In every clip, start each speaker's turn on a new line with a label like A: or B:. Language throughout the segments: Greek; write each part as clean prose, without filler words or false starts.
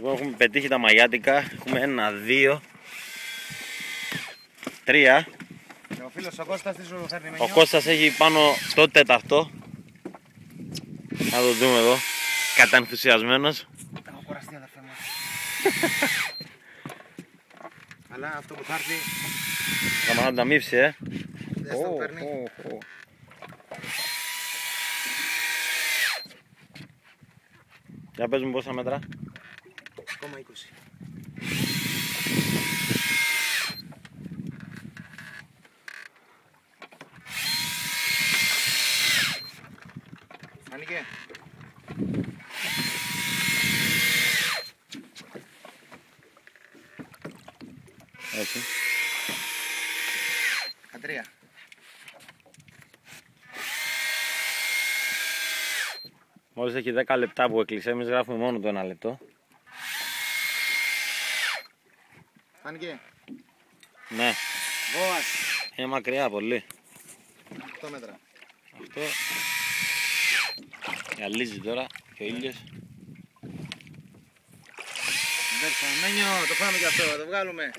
A: Λοιπόν, έχουμε πετύχει τα μαγιάτικα. Έχουμε 1, 2, 3.
B: Ο φίλος ο Κώστας τι σου φέρνει
A: Ο Κώστας έχει πάνω το τέταρτο. Να το δούμε εδώ. Κατανθουσιασμένος.
B: Έχω κουραστεί αδερφέ μου. Αλλά αυτό που θα έρθει
A: Θα μας ανταμείψει,
B: δεν στο παίρνει.
A: Για πες μου πόσα μέτρα.
B: 0,20. Φάνηκε.
A: Έτσι.
B: 13.
A: Μόλις έχει 10 λεπτά που έκλεισε, εμείς γράφουμε μόνο το 1 λεπτό.
B: Φάνηκε.
A: Ναι,
B: Βόας.
A: είναι μακριά πολύ.
B: 8 μέτρα.
A: Αυτό γυαλίζει τώρα και ο ήλιος.
B: Μένιο, το φάμε και αυτό, το βγάλουμε.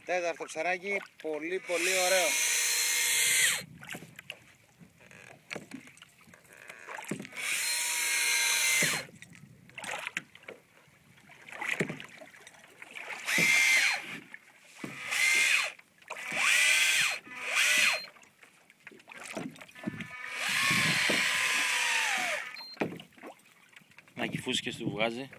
B: Τέταρτο ψαράκι, πολύ ωραίο.
A: Να έχει φούσκες του βγάζει.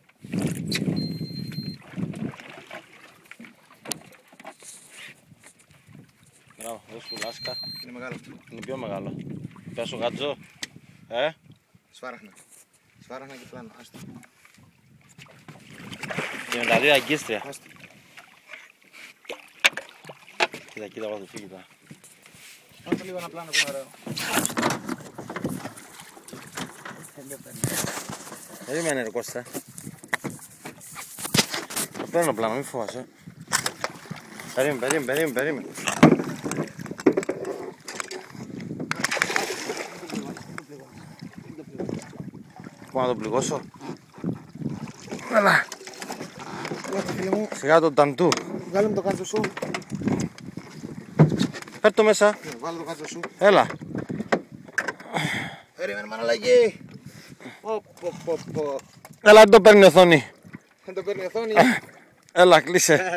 A: Μπράβο, δώσ' του λάσκα.
B: Είναι μεγάλο αυτό.
A: Είναι πιο μεγάλο. Πες ο γατζό.
B: Σφάραχνα. Σφάραχνα και πλάνο. Άστο.
A: Και με τα δύο αγκίστρια.
B: Άστο.
A: Κοίτα, εγώ θα φύγει τώρα.
B: Άστο λίγο ένα πλάνο που είναι ωραίο.
A: Περίμενε ρε Κώστα. Το παίρνω πλάνο, μη φοβάσαι. Περίμενε. Πού να το πληγώσω.
B: Έλα.
A: Σιγά το ταντού.
B: Βγάλε μου το κάτω σου.
A: Πέρ' το μέσα.
B: Βάλε το κάτω σου.
A: Έλα.
B: Περίμενε μαναλαγί.
A: Έλα, δεν το παίρνει η οθόνη.
B: Δεν το παίρνει η οθόνη.
A: Έλα, κλείσε.